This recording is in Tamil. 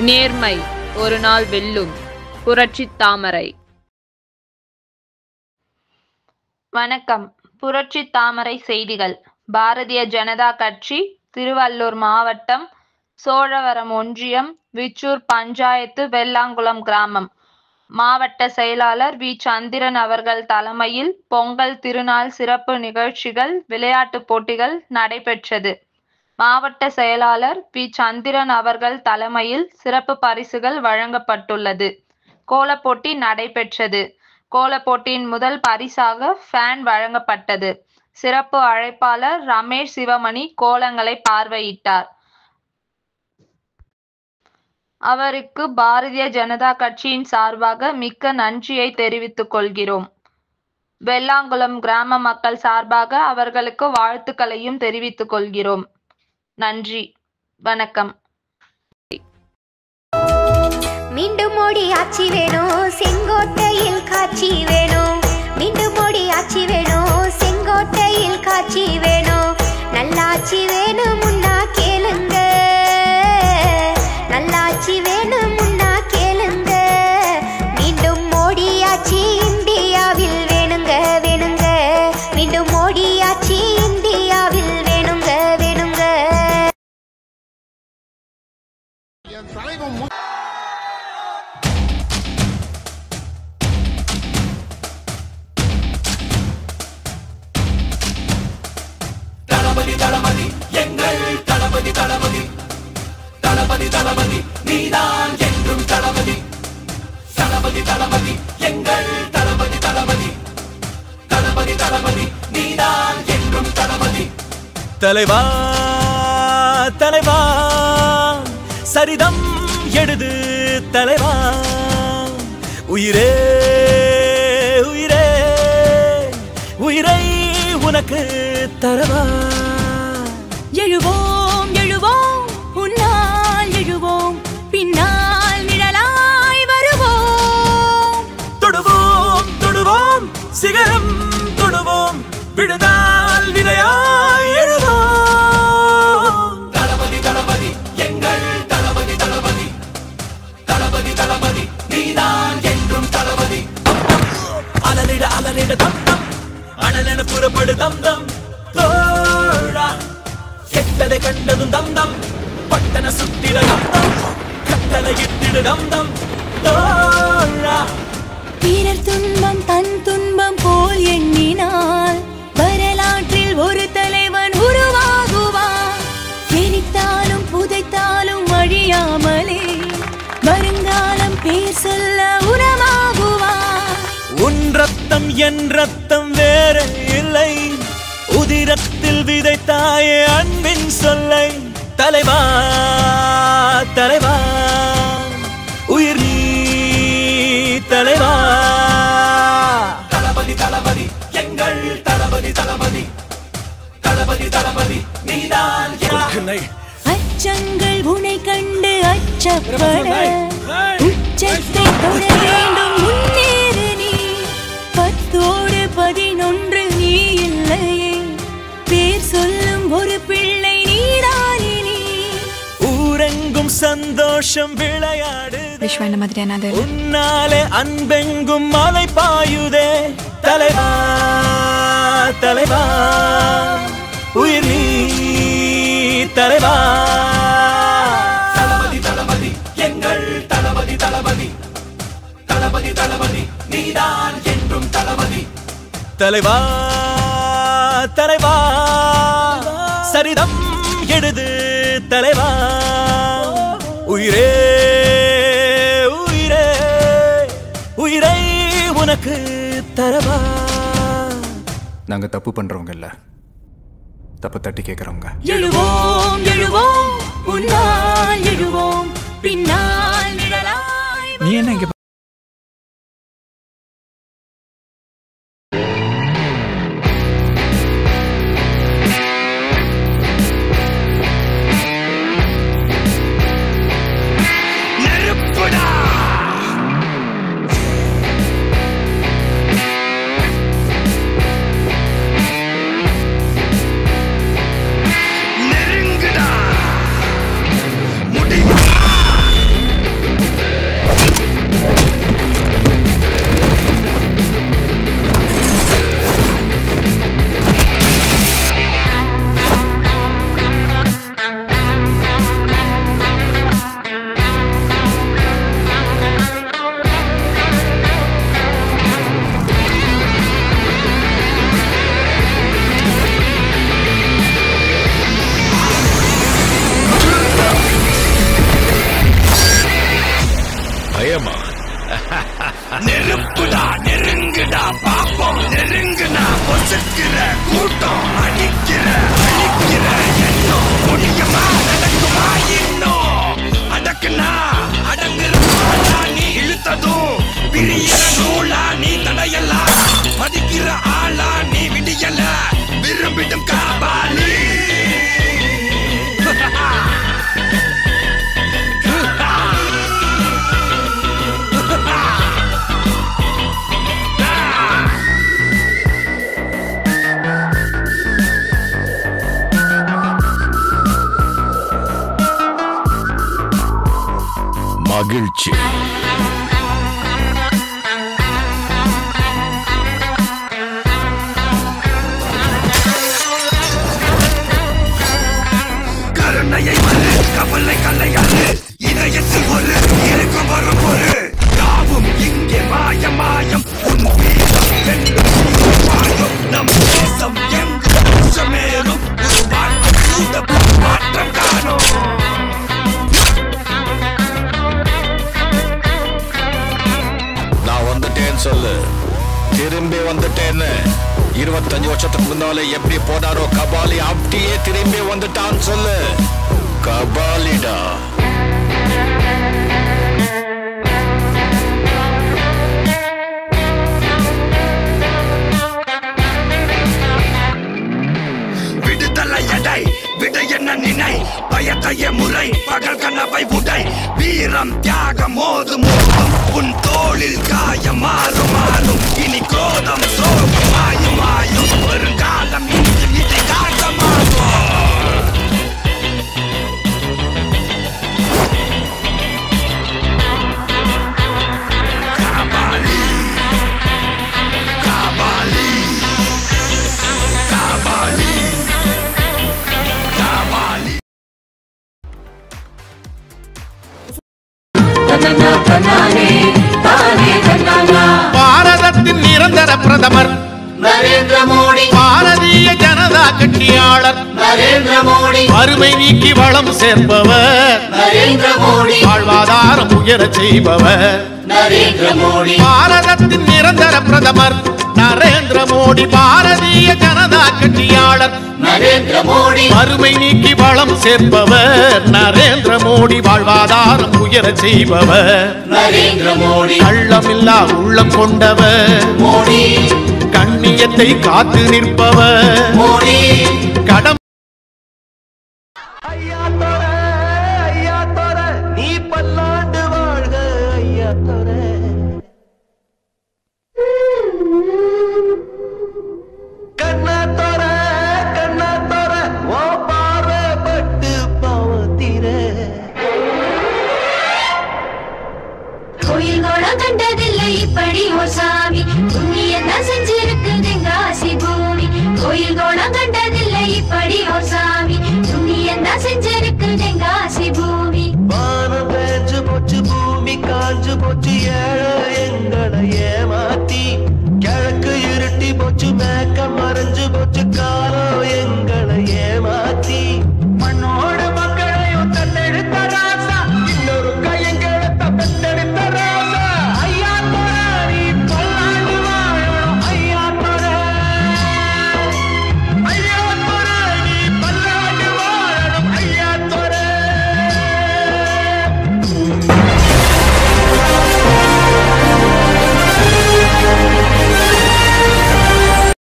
நேர்மை ஒரு நாள் வெல்லும். புரட்சி தாமரை. வணக்கம். புரட்சி தாமரை செய்திகள். பாரதிய ஜனதா கட்சி, திருவள்ளூர் மாவட்டம், சோழவரம் ஒன்றியம், விச்சூர் பஞ்சாயத்து, வெள்ளாங்குளம் கிராமம். மாவட்ட செயலாளர் வி. சந்திரன் அவர்கள் தலைமையில் பொங்கல் திருநாள் சிறப்பு நிகழ்ச்சிகள், விளையாட்டுப் போட்டிகள் நடைபெற்றது. மாவட்ட செயலாளர் வி. சந்திரன் அவர்கள் தலைமையில் சிறப்பு பரிசுகள் வழங்கப்பட்டுள்ளது. கோலப்போட்டி நடைபெற்றது. கோலப்போட்டியின் முதல் பரிசாக ஃபேன் வழங்கப்பட்டது. சிறப்பு அழைப்பாளர் ரமேஷ் சிவமணி கோலங்களை பார்வையிட்டார். அவருக்கு பாரதிய ஜனதா கட்சியின் சார்பாக மிக்க நன்றியை தெரிவித்துக் கொள்கிறோம். வெள்ளாங்குளம் கிராம மக்கள் சார்பாக அவர்களுக்கு வாழ்த்துக்களையும் தெரிவித்துக் கொள்கிறோம். நன்றி, வணக்கம். மீண்டும் மோடி ஆட்சி வேணும், செங்கோட்டையில் காட்சி வேணும். மீண்டும் மோடி ஆட்சி வேணும், செங்கோட்டையில் காட்சி வேணும். நல்லாட்சி வேணும் முன்னா கேளுங்க, நல்லாட்சி வேணும் முன்னா கேளுங்க. மீண்டும் மோடி ஆட்சி இந்தியாவில் வேணுங்க வேணுங்க. மீண்டும் மோடி ஆட்சி இந்தியாவில் வேணுங்க வேணுங்க. தளபதி தளபதி எங்கள் தளபதி தளபதி தளபதி தளபதி நீதான் என்றும் தளபதி தளபதி தளபதி எங்கள் தளபதி தளபதி தளபதி தளபதி நீதான் என்றும் தளபதி. தலைவா தலைவா சரிதம் எழுது தலைவா, உயிரே உயிரே உயிரை உனக்கு தரவா. எழுவோம் எழுவோம் உன்னால் எழுவோம், பின்னால் நிழலாய் வருவோம். தொடுவோம் தொடுவோம் சிகரம் தொடுவோம், விழுதால் விதையாய் எழுவோம். தளபதி தளபதி எங்கள் தளபதி தளபதி தளபதி தளபதி நீதான் என்றும் தளபதி. அலறிட அலறிட தம் தம் அனலென புறப்படு தம் தம் தோழா. கெட்டதை கண்டதும் தம் தம் பட்டன சுத்திட தம் தம் கட்டளை இட்டிடு தம் தம் தோழா. பிறர் துன்பம் தன் துன்பம் போல் எண்ணினால் வரலாற்றில் ஒரு தலைவன் உருவாகுவான். எரித்தாலும் புதைத்தாலும் அழியாமலே வருங்காலம் பேர் சொல்ல உரமாகுவான். உன் ரத்தம் என் ரத்தம் வேற இல்லை, உதிரத்தில் விதைத்தாயே அன்பின் சொல்லை. தலைவா தலைவா உயிர் நீ தலைவா. தளபதி தளபதி எங்கள் தளபதி தளபதி தளபதி தளபதி நீதான். அச்சங்கள் உனை கண்டு அச்சப்பட உச்சத்தை தொட வேண்டும் முன்னேறு நீ. 10ஓடு 11 நீ இல்லையே, பேர் சொல்லும் ஒரு பிள்ளை நீதானே. ஊரெங்கும் சந்தோஷம் விளையாடு, விஸ்வ இந்த மாதிரியான உன்னாலே அன்பெங்கும் மலை பாயுதே. தலைவா தலைவா உயிர் நீ தலைவா. தளபதி தளபதி எங்கள் தளபதி தளபதி தளபதி தளபதி நீதான் என்றும் தளபதி. தலைவா தலைவா சரிதம் எழுது தலைவா, உயிரே உயிரே உயிரை உனக்கு தரவா. நாங்க தப்பு பண்றவங்க இல்ல, தப்பு தட்டி கேட்கறவங்க. எழுவோம் எழுவோம் உன்னால் எழுவோம், பின்னால் நிழலாய் நீ என்ன இங்க மகிழ்ச்சி. கருணையை மறு கவலை கல்லையாறு இதயத்தில் ஒரு இருக்கும் வரும் ஒரு யாவும் இங்கே மாயம் மாயம் உன் வீரம் வெல்லும் வாழும் நம் தேசம் எங்கும் மேலும் ஒரு வாழ்க்கை கூட மாற்றம் காணும். நான் வந்துட்டேன்னு சொல்லு, திரும்பி வந்துட்டேன்னு. 25 வருஷத்துக்கு முன்னாலே எப்படி போனாரோ கபாலி, அப்படியே திரும்பி வந்துட்டான்னு சொல்லு. கபாலிடா. விடுதலை எடை விட என்ன நினை, பயத்தைய முறை பகல் கனவை உடை, வீரம் தியாகம் மோது மோதும் உன் தோளில் காயம் மாறும் மாறும். இனி கோதம் சோகம் மாயும் மாயும், வருங்காலம் இன்று இதை காட்டமாகும். காபாலி காபாலி காபாலி காபாலி. பாரதத்தின் நிரந்தர பிரதமர் நரேந்திர மோடி, பாரதிய ஜனதா கட்சியாளர் நரேந்திர மோடி, வறுமை நீக்கி வளம் சேர்ப்பவர், நரேந்திர மோடி, வாழ்வாதாரம் உயர செய்பவர், நரேந்திர மோடி, பாரதத்தின் நிரந்தர பிரதமர் நரேந்திர மோடி, பாரதிய ஜனதா கட்சியாளர் நரேந்திர மோடி, வறுமை நீக்கி வளம் சேர்ப்பவர், நரேந்திர மோடி, வாழ்வாதாரம் உயர செய்பவர், நரேந்திர மோடி, கள்ளமில்லா உள்ளம் கொண்டவர், மோடி, கண்ணியத்தை காத்து நிற்பவர், மோடி. கடம் ஐயா தோர ஐயா தோர நீ பல்லாண்டு வாழ்க ஐயா தோர. கண்ணா தோர ஓ பார்வப்பட்டு பாவத்தீர. கோயில் கோலம் கண்டதில்லை இப்படி ஓ சாமி, புண்ணியம் தான் செஞ்சிருக்குதுங்க ஆசி பூமி. கோயில் கோலம் கண்டதில்லை இப்படி ஓ சாமி, புண்ணியம் தான் செஞ்சிருக்குதுங்க ஆசி பூமி. வானம் பேஞ்சு போச்சு பூமி காஞ்சு போச்சு, ஏழை எங்களை ஏமாத்தி கிழக்கு இருட்டி போச்சு, மேக்க மறைஞ்சு போச்சு.